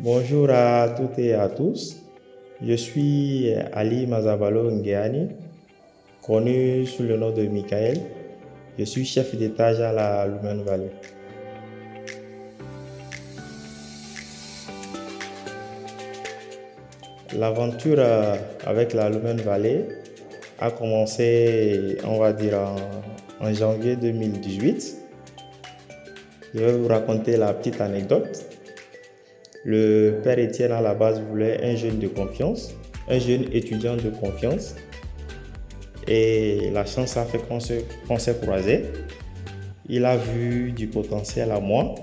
Bonjour à toutes et à tous. Je suis Ali Mazabalo Ngeani, connu sous le nom de Michael. Je suis chef d'étage à la Lumen Valley. L'aventure avec la Lumen Valley a commencé, on va dire, en janvier 2018. Je vais vous raconter la petite anecdote. Le père Étienne, à la base, voulait un jeune de confiance, un jeune étudiant de confiance. Et la chance a fait qu'on s'est croisés. Il a vu du potentiel à moi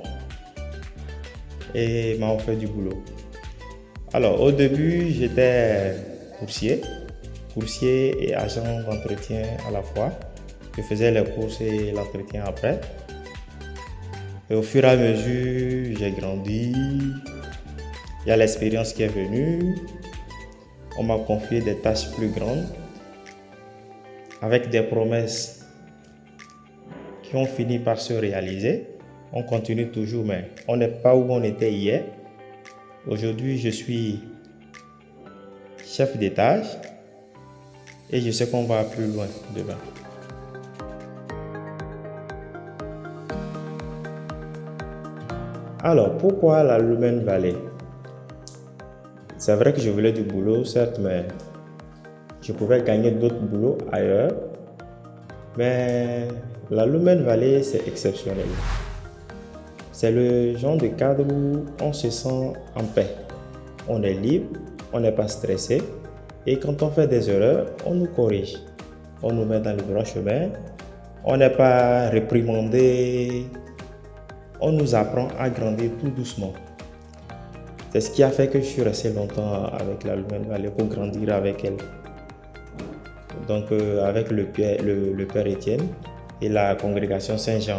et m'a offert du boulot. Alors, au début, j'étais coursier et agent d'entretien à la fois. Je faisais les courses et l'entretien après. Et au fur et à mesure, j'ai grandi. Il y a l'expérience qui est venue. On m'a confié des tâches plus grandes avec des promesses qui ont fini par se réaliser. On continue toujours, mais on n'est pas où on était hier. Aujourd'hui, je suis chef d'étage et je sais qu'on va plus loin demain. Alors, pourquoi la Lumen Valley? C'est vrai que je voulais du boulot, certes, mais je pouvais gagner d'autres boulots ailleurs. Mais la Lumen Valley, c'est exceptionnel. C'est le genre de cadre où on se sent en paix. On est libre, on n'est pas stressé. Et quand on fait des erreurs, on nous corrige. On nous met dans le droit chemin. On n'est pas réprimandé. On nous apprend à grandir tout doucement. C'est ce qui a fait que je suis resté longtemps avec la Lumen Valley pour grandir avec elle. Donc avec le Père Étienne et la congrégation Saint-Jean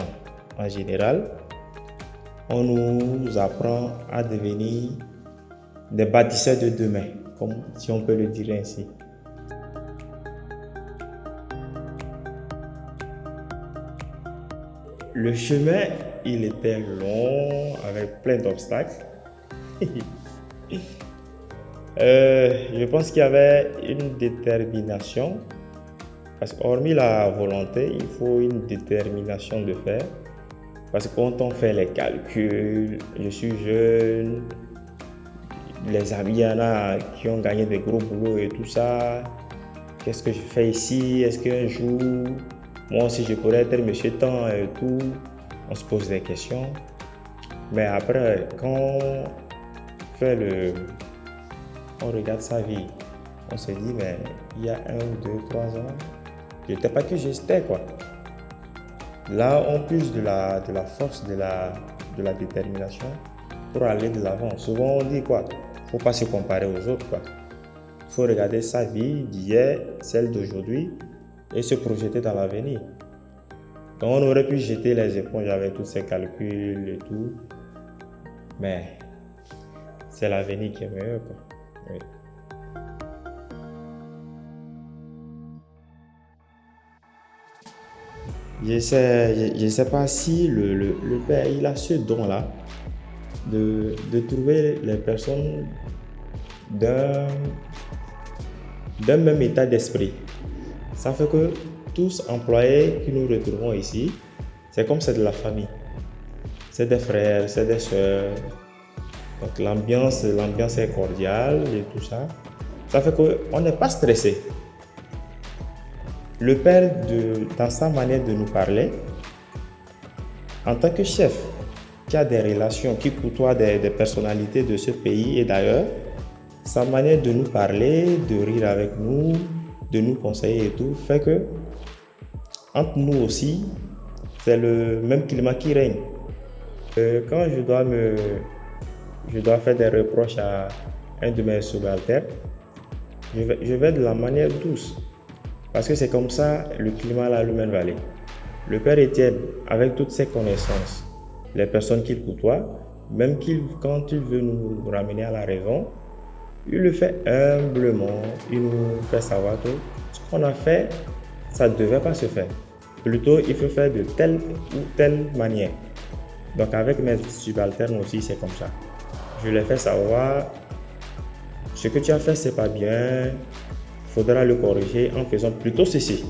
en général, on nous apprend à devenir des bâtisseurs de demain, comme si on peut le dire ainsi. Le chemin, il était long, avec plein d'obstacles. Je pense qu'il y avait une détermination, parce qu'hormis la volonté, il faut une détermination de faire. Parce que quand on fait les calculs, je suis jeune, les amis, il y en a qui ont gagné des gros boulots et tout ça. Qu'est-ce que je fais ici? Est-ce qu'un jour, moi aussi je pourrais être monsieur temps et tout? On se pose des questions. Mais après, quand on regarde sa vie, on se dit, mais il y a 1, 2, 3 ans, je n'étais pas que j'étais quoi. Là, on puise de la force, de la détermination pour aller de l'avant. Souvent, on dit quoi? Il ne faut pas se comparer aux autres quoi. Il faut regarder sa vie d'hier, celle d'aujourd'hui et se projeter dans l'avenir. Donc, on aurait pu jeter les éponges avec tous ces calculs et tout, mais c'est l'avenir qui est meilleur quoi. Oui. Je sais pas si le Père il a ce don-là de trouver les personnes d'un même état d'esprit. Ça fait que tous employés que nous retrouvons ici, c'est comme c'est de la famille. C'est des frères, c'est des sœurs. Donc l'ambiance est cordiale et tout ça. Ça fait qu'on n'est pas stressé. Le Père, dans sa manière de nous parler, en tant que chef, qui a des relations, qui côtoie des personnalités de ce pays et d'ailleurs, sa manière de nous parler, de rire avec nous, de nous conseiller et tout, fait que entre nous aussi, c'est le même climat qui règne. Quand je dois faire des reproches à un de mes subalternes, je vais de la manière douce. Parce que c'est comme ça le climat à la Lumen Valley. Le Père Étienne, avec toutes ses connaissances, les personnes qu'il côtoie, même quand il veut nous ramener à la raison, il le fait humblement. Il nous fait savoir que ce qu'on a fait, ça ne devait pas se faire. Plutôt, il faut faire de telle ou telle manière. Donc avec mes subalternes aussi, c'est comme ça. je les fais savoir, ce que tu as fait, c'est pas bien, il faudra le corriger en faisant plutôt ceci.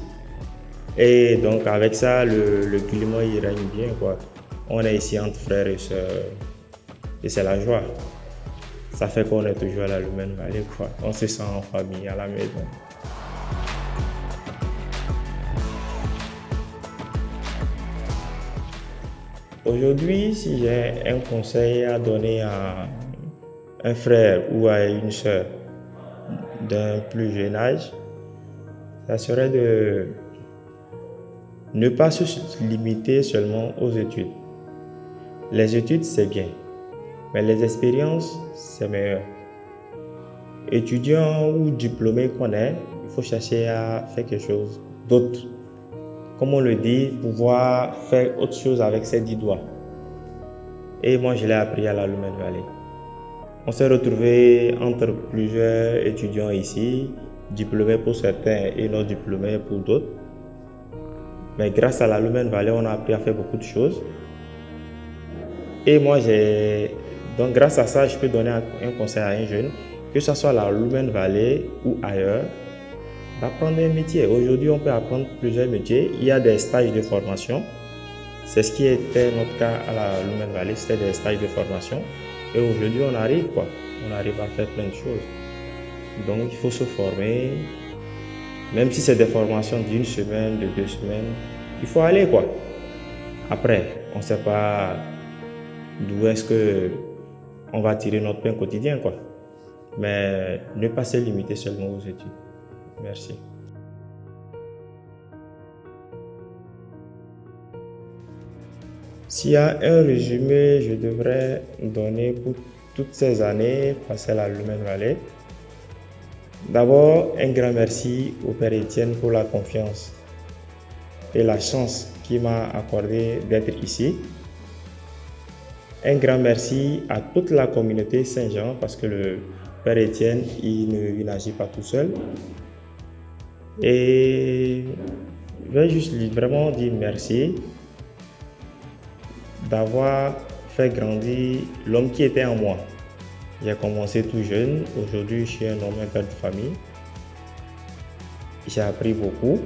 Et donc, avec ça, le climat, il règne bien, quoi. On est ici entre frères et sœurs, et c'est la joie. Ça fait qu'on est toujours à la Lumène Valley, quoi. On se sent en famille, à la maison. Aujourd'hui, si j'ai un conseil à donner à un frère ou à une sœur d'un plus jeune âge, ça serait de ne pas se limiter seulement aux études. Les études, c'est bien, mais les expériences, c'est meilleur. Étudiant ou diplômé qu'on est, il faut chercher à faire quelque chose d'autre. Comme on le dit, pouvoir faire autre chose avec ses 10 doigts. Et moi, je l'ai appris à la Lumène Valley. On s'est retrouvés entre plusieurs étudiants ici, diplômés pour certains et non diplômés pour d'autres. Mais grâce à la Lumène Valley, on a appris à faire beaucoup de choses. Et moi, donc grâce à ça, je peux donner un conseil à un jeune, que ce soit à la Lumène Valley ou ailleurs, d'apprendre un métier. Aujourd'hui, on peut apprendre plusieurs métiers. Il y a des stages de formation. C'est ce qui était notre cas à la Lumène Valley, c'était des stages de formation. Et aujourd'hui, on arrive à faire plein de choses. Donc, il faut se former. Même si c'est des formations d'1 semaine, de 2 semaines, il faut aller, quoi. Après, on ne sait pas d'où est-ce qu'on va tirer notre pain quotidien, quoi. Mais ne pas se limiter seulement aux études. Merci. S'il y a un résumé, je devrais donner pour toutes ces années passées à la Lumène Valley. D'abord, un grand merci au Père Étienne pour la confiance et la chance qu'il m'a accordé d'être ici. Un grand merci à toute la communauté Saint-Jean parce que le Père Étienne, il n'agit pas tout seul. Et je vais juste vraiment dire merci d'avoir fait grandir l'homme qui était en moi. J'ai commencé tout jeune, aujourd'hui je suis un homme, un père de famille. J'ai appris beaucoup.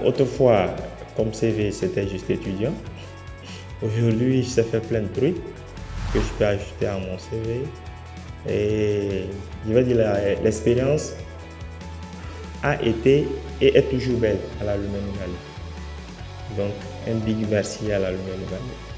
Autrefois, comme CV, c'était juste étudiant. Aujourd'hui, je sais faire plein de trucs que je peux ajouter à mon CV. Et je vais dire, l'expérience a été et est toujours belle à la Lumène Valley. Donc, un big merci à la Lumène Valley.